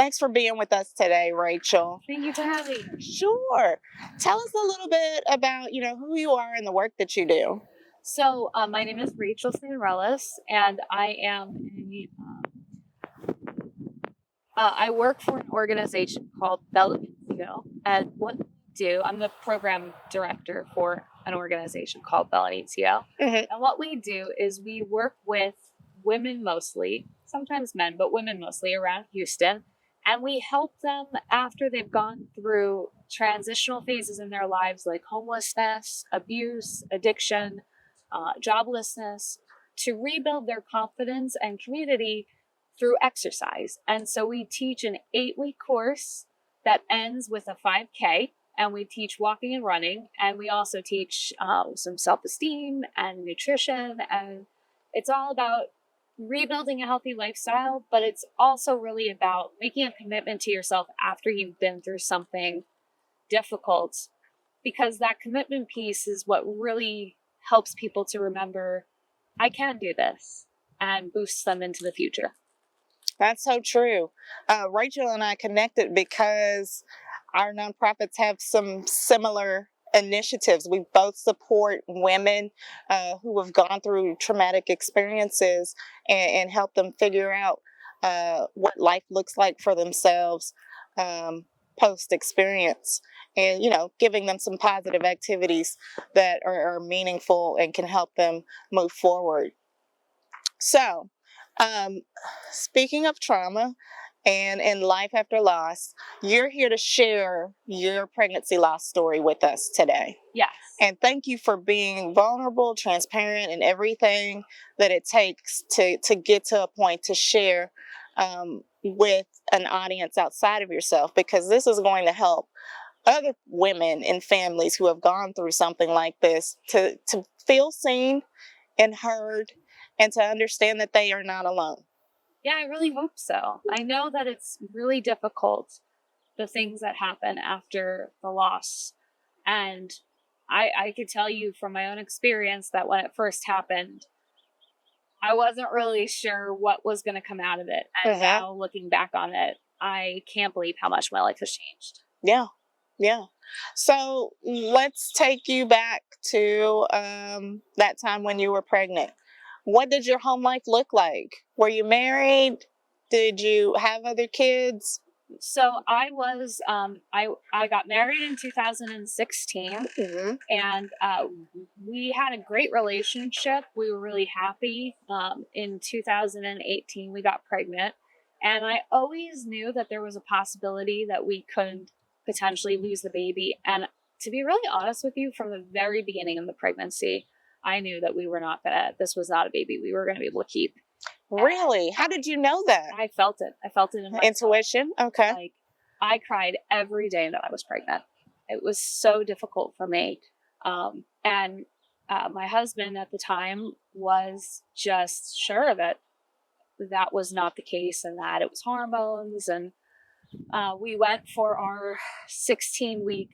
Thanks for being with us today, Rachel. Thank you for having me. Sure. Tell us a little bit about, who you are and the work that you do. So, my name is Rachel Sanrellis, and I am I work for an organization called Pregancy, and what we do, I'm the program director for an organization called Pregancy. And what we do is we work with women mostly, sometimes men, but women mostly around Houston. And we help them after they've gone through transitional phases in their lives like homelessness, abuse, addiction, joblessness, to rebuild their confidence and community through exercise. And so we teach an 8-week course that ends with a 5K, and we teach walking and running, and we also teach some self-esteem and nutrition, and it's all about rebuilding a healthy lifestyle, but it's also really about making a commitment to yourself after you've been through something difficult, because that commitment piece is what really helps people to remember, I can do this, and boosts them into the future. That's so true. Rachel and I connected because our nonprofits have some similar initiatives. We both support women who have gone through traumatic experiences and help them figure out what life looks like for themselves post-experience, and giving them some positive activities that are meaningful and can help them move forward. So speaking of trauma and life after loss, you're here to share your pregnancy loss story with us today. Yes. And thank you for being vulnerable, transparent, and everything that it takes to get to a point to share with an audience outside of yourself, because this is going to help other women and families who have gone through something like this to feel seen and heard, and to understand that they are not alone. Yeah, I really hope so. I know that it's really difficult, the things that happen after the loss. And I could tell you from my own experience that when it first happened, I wasn't really sure what was going to come out of it. And now looking back on it, I can't believe how much my life has changed. Yeah. Yeah. So let's take you back to that time when you were pregnant. What did your home life look like? Were you married? Did you have other kids? So I was, I got married in 2016, and we had a great relationship. We were really happy. In 2018, we got pregnant, and I always knew that there was a possibility that we could potentially lose the baby. And to be really honest with you, from the very beginning of the pregnancy, I knew that this was not a baby we were going to be able to keep. Really? How did you know that? I felt it. I felt it in my intuition. Okay. Like, I cried every day that I was pregnant. It was so difficult for me. And my husband at the time was just sure that that was not the case, and that it was hormones. And we went for our 16-week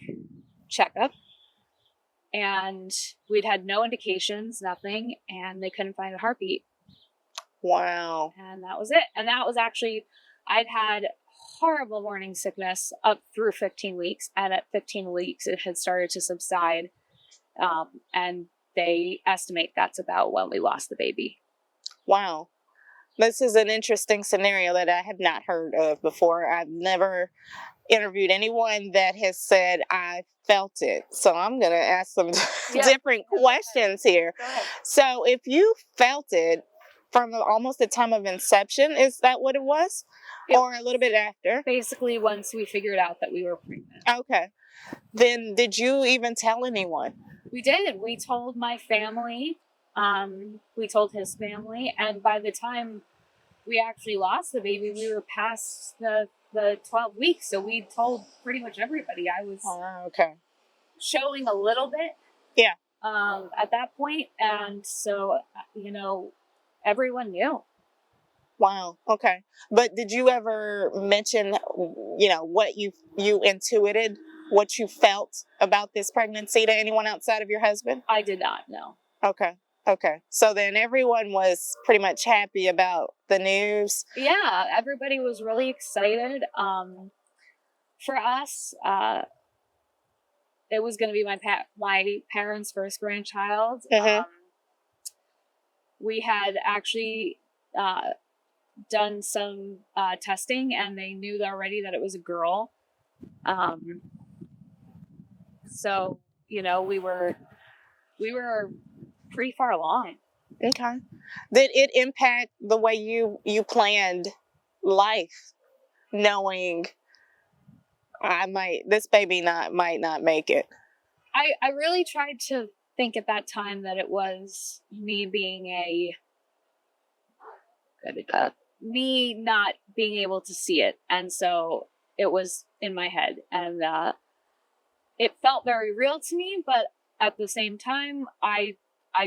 checkup, and we'd had no indications, nothing, and they couldn't find a heartbeat. Wow. And that was it. And that was actually, I'd had horrible morning sickness up through 15 weeks. And at 15 weeks, it had started to subside. And they estimate that's about when we lost the baby. Wow. This is an interesting scenario that I have not heard of before. I've never interviewed anyone that has said, I felt it. So I'm going to ask some different questions here. So if you felt it from almost the time of inception, is that what it was? Or a little bit after? Basically, once we figured out that we were pregnant. Okay. Then did you even tell anyone? We did. We told my family. We told his family. And by the time we actually lost the baby, we were past the 12 weeks. So we told pretty much everybody. I was showing a little bit. Yeah. At that point. And so, everyone knew. Wow. Okay. But did you ever mention, what you intuited, what you felt about this pregnancy to anyone outside of your husband? I did not, no. Okay. Okay. So then everyone was pretty much happy about the news. Yeah, everybody was really excited. For us, it was going to be my parents' first grandchild. We had actually done some testing, and they knew already that it was a girl. So we were pretty far along. Okay. Did it impact the way you planned life, knowing this baby might not make it? I really tried to think at that time that it was me being me not being able to see it, and so it was in my head, and it felt very real to me. But at the same time, I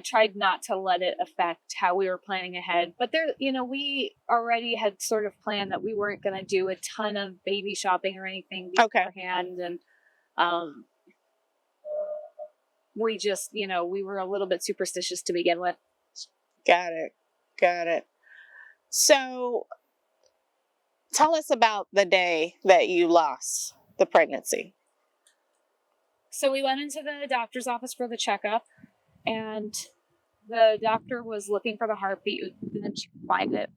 tried not to let it affect how we were planning ahead. But we already had sort of planned that we weren't going to do a ton of baby shopping or anything beforehand, and we just, we were a little bit superstitious to begin with. Got it. So tell us about the day that you lost the pregnancy. So we went into the doctor's office for the checkup, and the doctor was looking for the heartbeat, and then she could find it.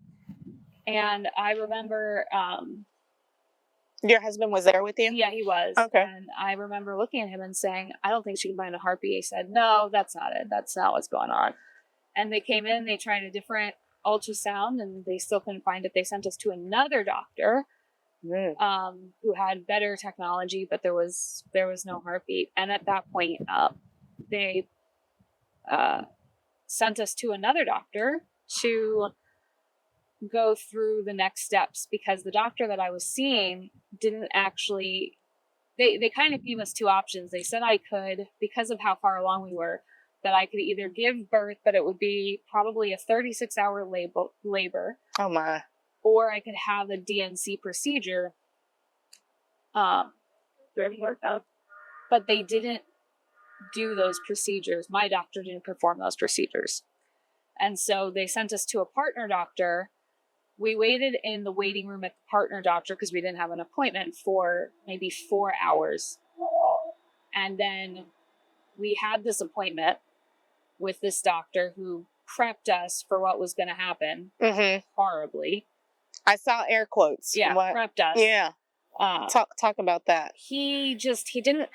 And I remember... Your husband was there with you? Yeah, he was. Okay. And I remember looking at him and saying, I don't think she can find a heartbeat. He said, no, that's not it. That's not what's going on. And they came in, they tried a different ultrasound, and they still couldn't find it. They sent us to another doctor who had better technology, but there was no heartbeat. And at that point, they sent us to another doctor to go through the next steps, because the doctor that I was seeing didn't actually, they kind of gave us two options. They said I could, because of how far along we were, that I could either give birth, but it would be probably a 36-hour labor. Oh my. Or I could have a DNC procedure. But they didn't do those procedures. My doctor didn't perform those procedures. And so they sent us to a partner doctor. We waited in the waiting room at the partner doctor because we didn't have an appointment for maybe 4 hours. And then we had this appointment with this doctor who prepped us for what was going to happen horribly. I saw air quotes. Yeah, prepped us. Yeah. Talk about that. He didn't...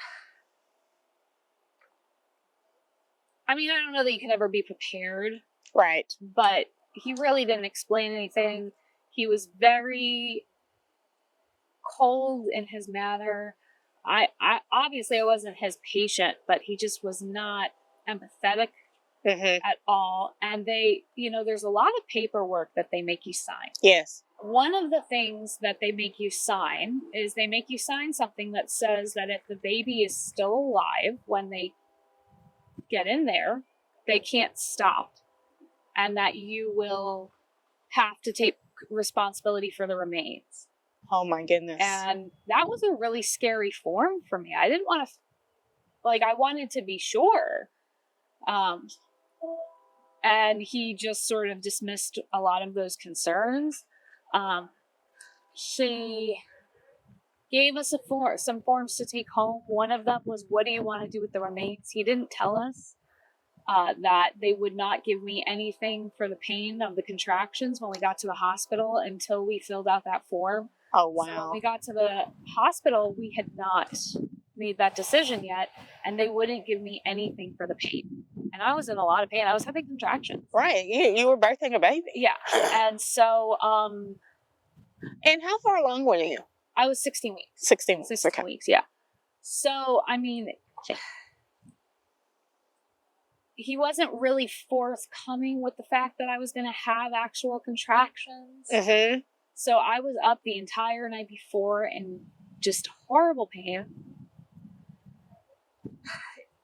I mean, I don't know that you can ever be prepared. Right. But he really didn't explain anything. He was very cold in his manner. I obviously I wasn't his patient, but he just was not empathetic at all. And they, there's a lot of paperwork that they make you sign. Yes. One of the things that they make you sign is they make you sign something that says that if the baby is still alive when they get in there, they can't stop. And that you will have to take responsibility for the remains. Oh my goodness. And that was a really scary form for me. I didn't want to, I wanted to be sure. And he just sort of dismissed a lot of those concerns. She gave us some forms to take home. One of them was, what do you want to do with the remains? He didn't tell us that they would not give me anything for the pain of the contractions when we got to the hospital until we filled out that form. Oh, wow. So when we got to the hospital, we had not made that decision yet, and they wouldn't give me anything for the pain. And I was in a lot of pain. I was having contractions. Right. You were birthing a baby. Yeah. And so... And how far along were you? I was 16 weeks. 16 weeks. 16 weeks, yeah. So, I mean... He wasn't really forthcoming with the fact that I was going to have actual contractions. So I was up the entire night before in just horrible pain.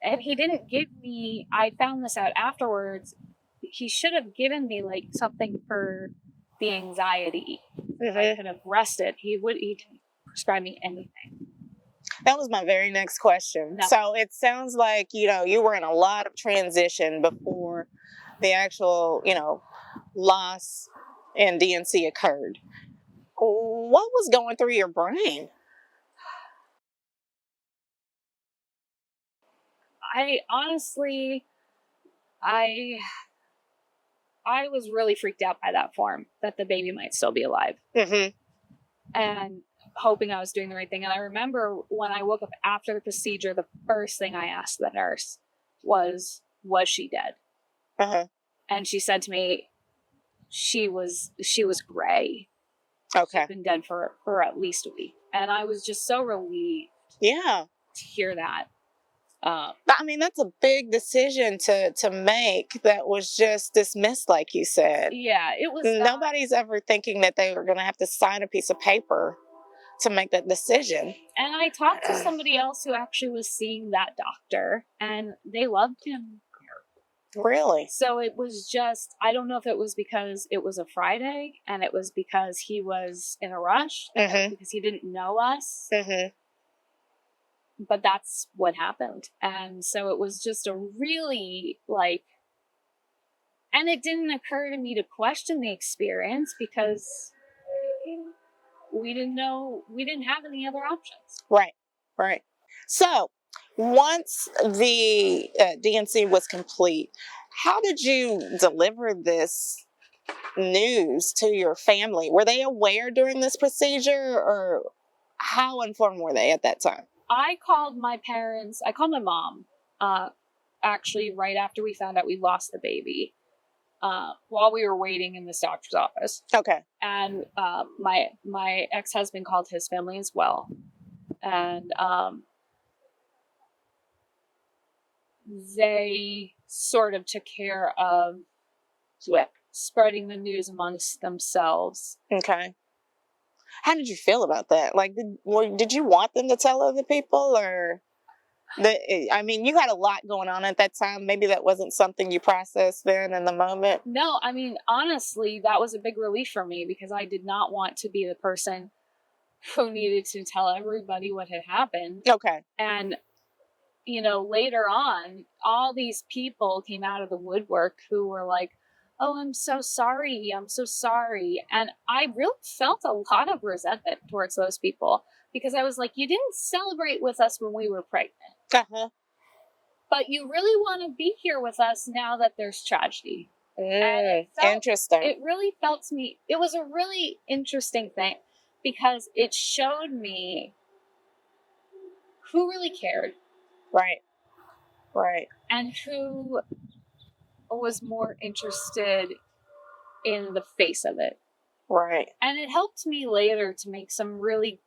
And he didn't give me, I found this out afterwards, he should have given me something for the anxiety. I could have rested. He didn't prescribe me anything. That was my very next question. No. So it sounds like, you were in a lot of transition before the actual, loss and DNC occurred, what was going through your brain? I honestly, I I was really freaked out by that form that the baby might still be alive, Mm-hmm. and hoping I was doing the right thing. And I remember when I woke up after the procedure, the first thing I asked the nurse was she dead? Uh-huh. And she said to me, she was gray. Okay. She'd been dead for at least a week. And I was just so relieved Yeah. to hear that. But I mean, that's a big decision to make that was just dismissed, like you said. Yeah, it was. Nobody's ever thinking that they were going to have to sign a piece of paper to make that decision. And I talked to somebody else who actually was seeing that doctor, and they loved him. Really? So it was just, I don't know if it was because it was a Friday and it was because he was in a rush, Mm-hmm. because he didn't know us. Mm-hmm. But that's what happened. And so it was just a really and it didn't occur to me to question the experience because we didn't have any other options. Right, right. So once the DNC was complete, how did you deliver this news to your family? Were they aware during this procedure, or how informed were they at that time? I called my mom, actually right after we found out we lost the baby, while we were waiting in this doctor's office. Okay. And my ex-husband called his family as well. And they sort of took care of spreading the news amongst themselves. Okay. How did you feel about that? Like, did you want them to tell other people, or I mean, you had a lot going on at that time. Maybe that wasn't something you processed then in the moment. No, I mean, honestly, that was a big relief for me because I did not want to be the person who needed to tell everybody what had happened. Okay. And, later on, all these people came out of the woodwork who were like, oh, I'm so sorry. I'm so sorry. And I really felt a lot of resentment towards those people because I was like, you didn't celebrate with us when we were pregnant. Uh-huh. But you really want to be here with us now that there's tragedy. Interesting. It really felt to me, it was a really interesting thing because it showed me who really cared. Right. Right. And who was more interested in the face of it. Right. And it helped me later to make some really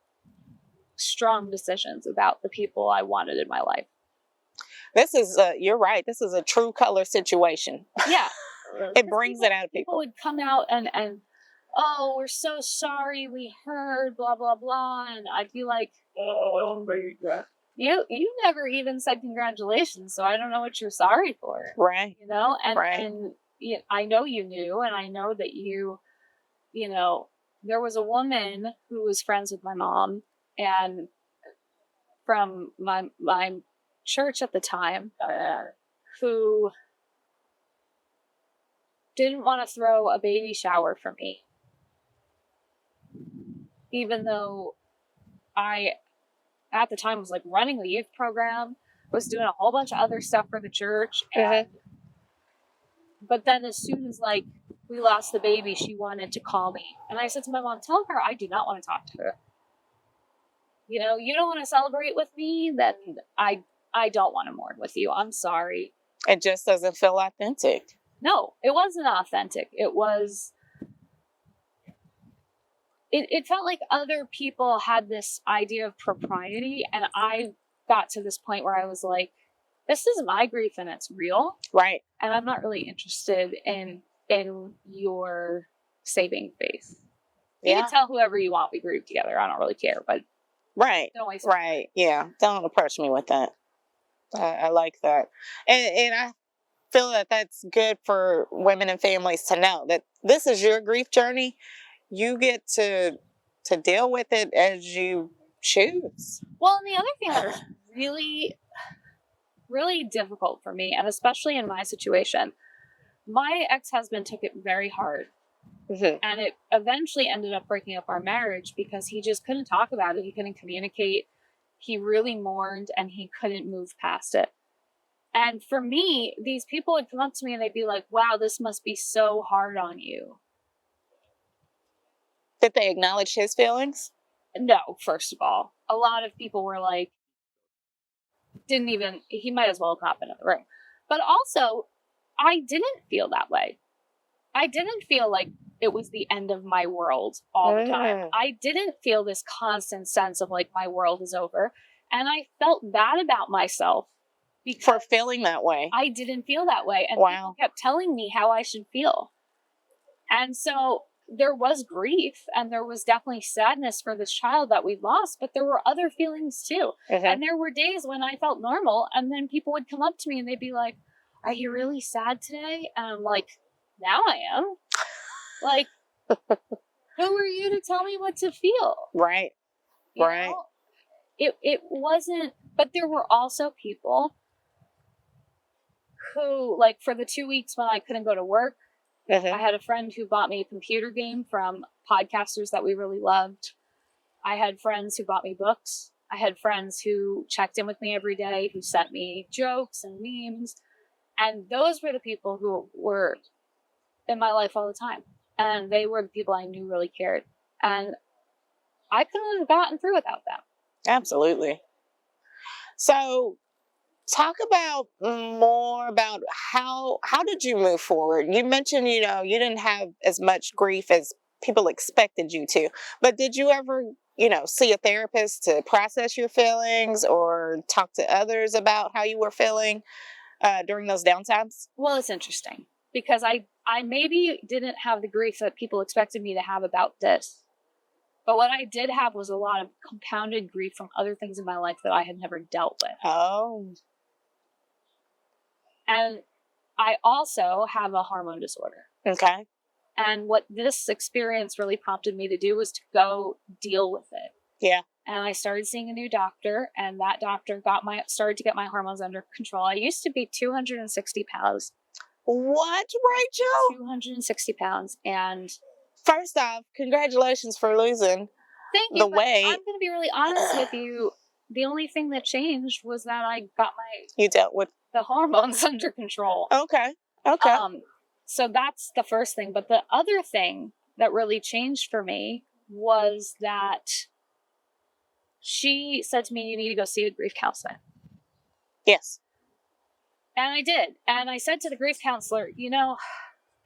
strong decisions about the people I wanted in my life. This is, you're right. This is a true color situation. Yeah. It brings it out of people. People would come out and, oh, we're so sorry. We heard blah, blah, blah. And I'd be like, oh, you never even said congratulations. So I don't know what you're sorry for. Right. And I know you knew, and I know that there was a woman who was friends with my mom and from my church at the time who didn't want to throw a baby shower for me, even though I at the time was running the youth program, was doing a whole bunch of other stuff for the church. But then as soon as we lost the baby, she wanted to call me. And I said to my mom, tell her I do not want to talk to her. You don't want to celebrate with me, then I don't want to mourn with you. I'm sorry. It just doesn't feel authentic. No, it wasn't authentic. It was... It felt like other people had this idea of propriety, and I got to this point where I was like, this is my grief and it's real. Right. And I'm not really interested in your saving faith. You can tell whoever you want we grieve together. I don't really care, but right. Don't waste right. Yeah. Don't approach me with that. I like that. And I feel that that's good for women and families to know that this is your grief journey. You get to deal with it as you choose. Well, and the other thing that was really, really difficult for me, and especially in my situation, my ex-husband took it very hard. And it eventually ended up breaking up our marriage because he just couldn't talk about it. He couldn't communicate. He really mourned and he couldn't move past it. And for me, these people would come up to me and they'd be like, wow, this must be so hard on you. Did they acknowledge his feelings? No, first of all. A lot of people were like, he might as well have not been in the room. But also, I didn't feel that way. I didn't feel like it was the end of my world all the time. I didn't feel this constant sense of like my world is over. And I felt bad about myself for feeling that way. I didn't feel that way. And people kept telling me how I should feel. And so there was grief and there was definitely sadness for this child that we lost, but there were other feelings too. And there were days when I felt normal and then people would come up to me and they'd be like, are you really sad today? And I'm like, now I am. Like, who are you to tell me what to feel? Right. You know? It wasn't, but there were also people who, like, for the 2 weeks when I couldn't go to work, I had a friend who bought me a computer game from podcasters that we really loved. I had friends who bought me books. I had friends who checked in with me every day, who sent me jokes and memes. And those were the people who were in my life all the time. And they were the people I knew really cared. And I couldn't have gotten through without them. Absolutely. So talk about more about how did you move forward? You mentioned, you didn't have as much grief as people expected you to, but did you ever, see a therapist to process your feelings or talk to others about how you were feeling during those downtimes? Well, it's interesting because I maybe didn't have the grief that people expected me to have about this. But what I did have was a lot of compounded grief from other things in my life that I had never dealt with. Oh. And I also have a hormone disorder. Okay. And what this experience really prompted me to do was to go deal with it. Yeah. And I started seeing a new doctor, and that doctor started to get my hormones under control. I used to be 260 pounds. What, Rachel? 260 pounds. And first off, congratulations for losing the weight. I'm going to be really honest with you. The only thing that changed was that I got you dealt with the hormones under control. Okay. So that's the first thing. But the other thing that really changed for me was that she said to me, you need to go see a grief counselor. Yes. And I did. And I said to the grief counselor,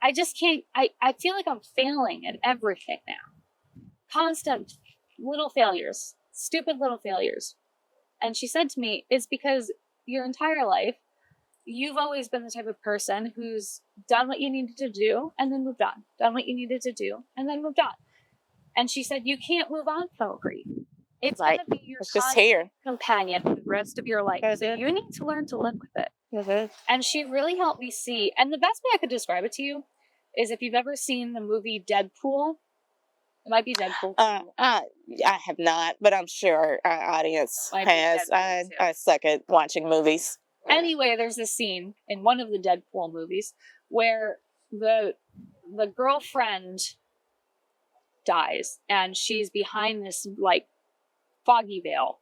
I just can't, I feel like I'm failing at everything now. Constant little failures, stupid little failures. And she said to me, it's because your entire life, you've always been the type of person who's done what you needed to do and then moved on. Done what you needed to do and then moved on. And she said, you can't move on from grief. It's going to be your companion for the rest of your life. So you need to learn to live with it. And she really helped me see. And the best way I could describe it to you is if you've ever seen the movie Deadpool. It might be Deadpool. I have not, but I'm sure our audience has. I suck at watching movies. Anyway, there's this scene in one of the Deadpool movies where the girlfriend dies and she's behind this like foggy veil,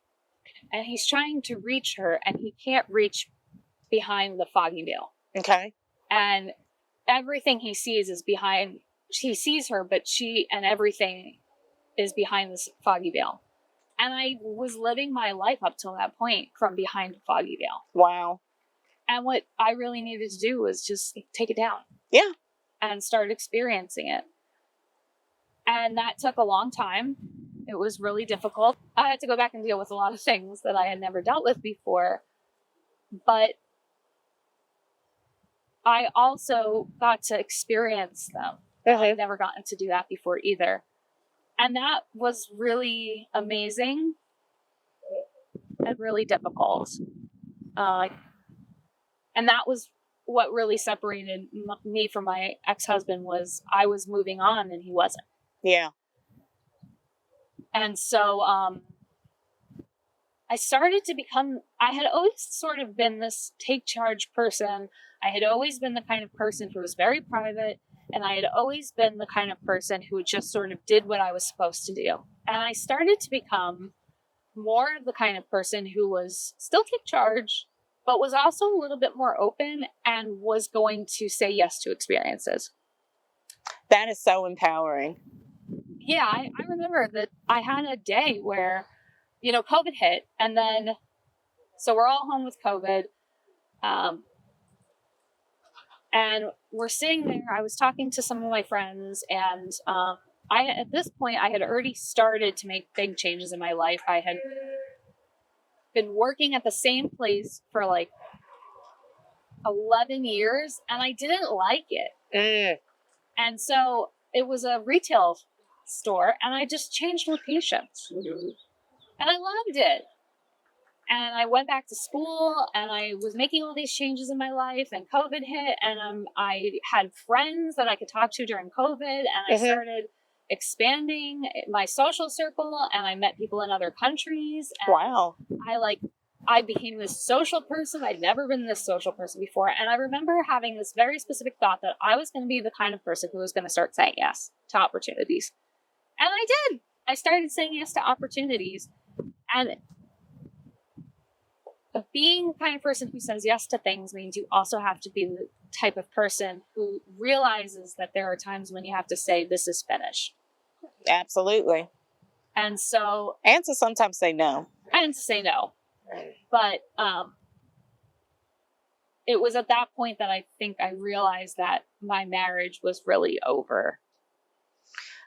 and he's trying to reach her and he can't reach behind the foggy veil. Okay. And everything he sees is behind. He sees her, but everything is behind this foggy veil. And I was living my life up till that point from behind the foggy veil. Wow. And what I really needed to do was just take it down. Yeah. And start experiencing it. And that took a long time. It was really difficult. I had to go back and deal with a lot of things that I had never dealt with before. But I also got to experience them. I've never gotten to do that before either. And that was really amazing and really difficult. And that was what really separated me from my ex-husband was I was moving on and he wasn't. Yeah. And so I started to become, I had always sort of been this take charge person. I had always been the kind of person who was very private, and I had always been the kind of person who just sort of did what I was supposed to do. And I started to become more the kind of person who was still take charge, but was also a little bit more open and was going to say yes to experiences. That is so empowering. Yeah, I remember that I had a day where, COVID hit, and then, so we're all home with COVID, and we're sitting there. I was talking to some of my friends, and at this point, I had already started to make big changes in my life. I had been working at the same place for like 11 years, and I didn't like it. And so it was a retail store, and I just changed locations. And I loved it. And I went back to school, and I was making all these changes in my life, and COVID hit, and I had friends that I could talk to during COVID, and I started expanding my social circle, and I met people in other countries. And wow. I became this social person. I'd never been this social person before. And I remember having this very specific thought that I was going to be the kind of person who was going to start saying yes to opportunities. And I did. I started saying yes to opportunities. And being the kind of person who says yes to things means you also have to be the type of person who realizes that there are times when you have to say, this is finished. Absolutely. And so... And to sometimes say no. And to say no. But it was at that point that I think I realized that my marriage was really over.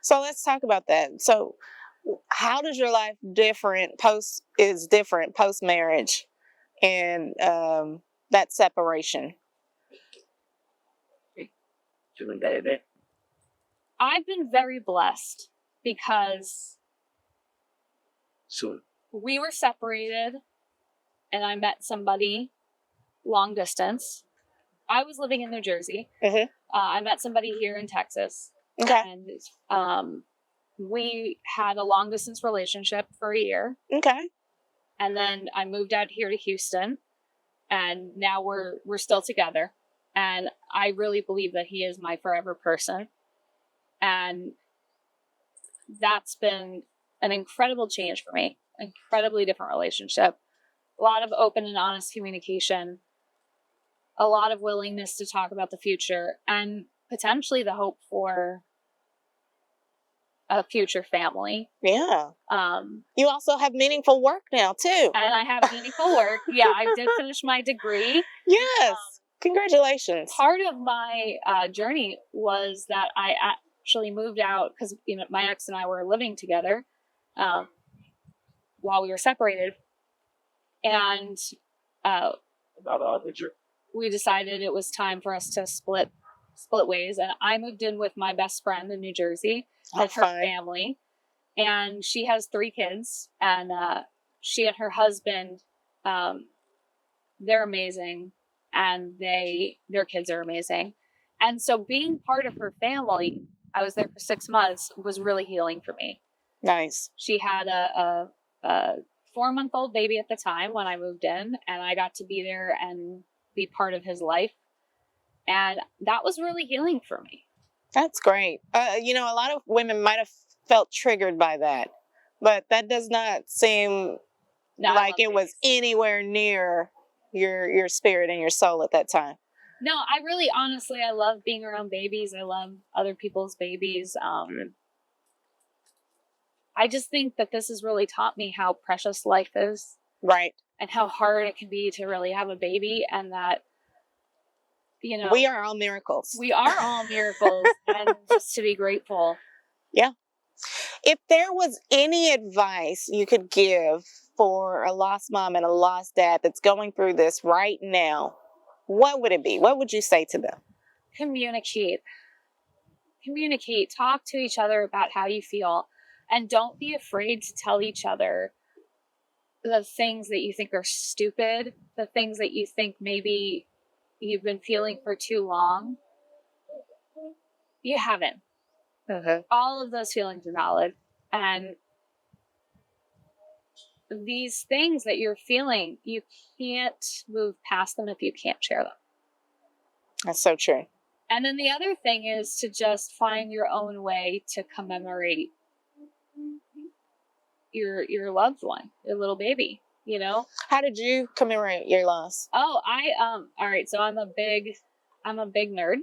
So let's talk about that. So how does your life post marriage and that separation? I've been very blessed because we were separated, and I met somebody long distance. I was living in New Jersey. I met somebody here in Texas. Okay. And we had a long distance relationship for a year. Okay. And then I moved out here to Houston, and now we're still together. And I really believe that he is my forever person. And that's been an incredible change for me. Incredibly different relationship. A lot of open and honest communication. A lot of willingness to talk about the future, and potentially the hope for a future family. Yeah. You also have meaningful work now too. And I have meaningful work. Yeah, I did finish my degree. Yes. Congratulations. Part of my journey was that I actually moved out because my ex and I were living together while we were separated, and we decided it was time for us to split ways. And I moved in with my best friend in New Jersey and her family, and she has 3 kids, and she and her husband, they're amazing, and their kids are amazing. And so being part of her family, I was there for 6 months, was really healing for me. Nice. She had a 4-month-old baby at the time when I moved in, and I got to be there and be part of his life. And that was really healing for me. That's great. A lot of women might have felt triggered by that, but that does not seem like it was anywhere near your spirit and your soul at that time. No, I really, honestly, I love being around babies. I love other people's babies. I just think that this has really taught me how precious life is. Right. And how hard it can be to really have a baby, and that, we are all miracles. We are all miracles, and just to be grateful. Yeah. If there was any advice you could give for a lost mom and a lost dad that's going through this right now, what would it be? What would you say to them? Communicate. Talk to each other about how you feel, and don't be afraid to tell each other the things that you think are stupid, the things that you think maybe you've been feeling for too long. You haven't. All of those feelings are valid, and these things that you're feeling, you can't move past them if you can't share them. That's so true. And then the other thing is to just find your own way to commemorate your loved one, your little baby, you know? How did you commemorate your loss? Oh, all right, so I'm a big nerd.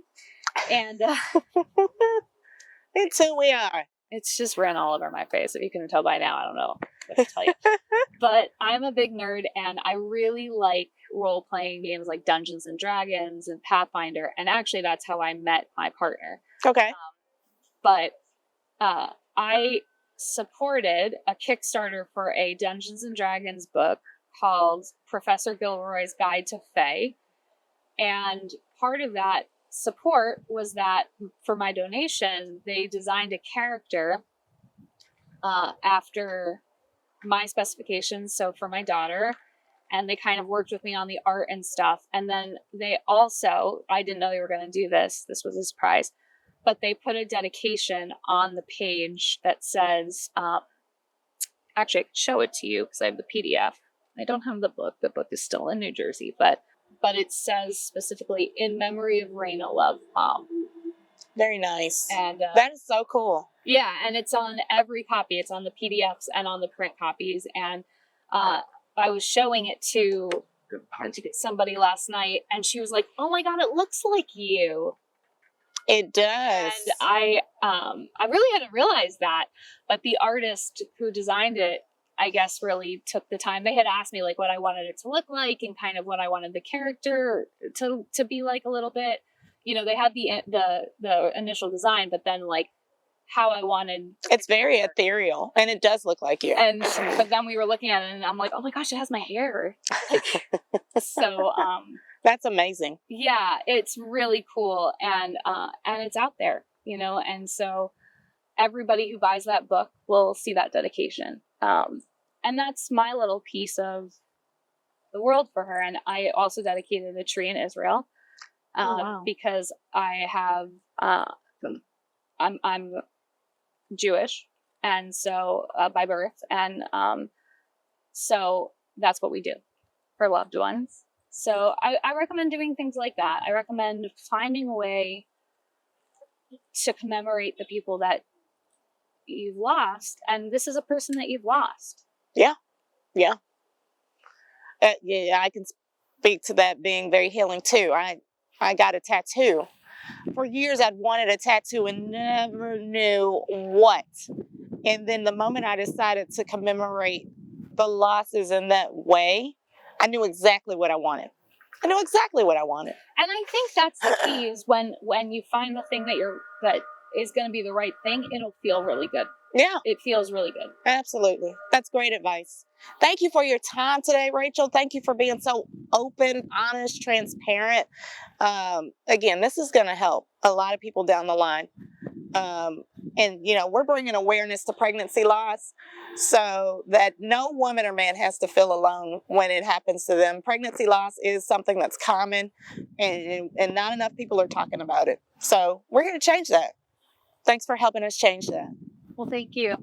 And It's who we are. it's just ran all over my face. If you can tell by now, I don't know what to tell you. But I'm a big nerd, and I really like role-playing games like Dungeons and Dragons and Pathfinder. And actually, that's how I met my partner. Okay. But I supported a Kickstarter for a Dungeons and Dragons book called Professor Gilroy's Guide to Fae. And part of that support was that for my donation, they designed a character after my specifications, so for my daughter, and they kind of worked with me on the art and stuff. And then they also, I didn't know they were going to do this was a surprise, but they put a dedication on the page that says, actually I can show it to you because I have the PDF. I don't have the book is still in New Jersey, but it says specifically, in memory of Raina, love, Mom. Very nice. And that is so cool. Yeah, and it's on every copy. It's on the PDFs and on the print copies. And I was showing it to somebody last night, and she was like, "Oh my God, it looks like you." It does. And I really hadn't realized that, but the artist who designed it, I guess, really took the time. They had asked me like what I wanted it to look like and kind of what I wanted the character to be like a little bit. You know, they had the initial design, but then like how I wanted. It's very ethereal, and it does look like you. And but then we were looking at it, and I'm like, oh my gosh, it has my hair. So that's amazing. Yeah, it's really cool, and it's out there, you know, and so everybody who buys that book will see that dedication. And that's my little piece of the world for her. And I also dedicated a tree in Israel, because I have, I'm Jewish, and so, by birth. And, so that's what we do for loved ones. So I recommend doing things like that. I recommend finding a way to commemorate the people that you've lost, and this is a person that you've lost. Yeah. Yeah, I can speak to that being very healing too. I got a tattoo. For years I'd wanted a tattoo and never knew what. And then the moment I decided to commemorate the losses in that way, I knew exactly what I wanted. And I think that's the key, is when you find the thing that is going to be the right thing, it'll feel really good. Yeah. It feels really good. Absolutely. That's great advice. Thank you for your time today, Rachel. Thank you for being so open, honest, transparent. Again, this is going to help a lot of people down the line. And, you know, we're bringing awareness to pregnancy loss so that no woman or man has to feel alone when it happens to them. Pregnancy loss is something that's common, and not enough people are talking about it. So we're going to change that. Thanks for helping us change that. Well, thank you.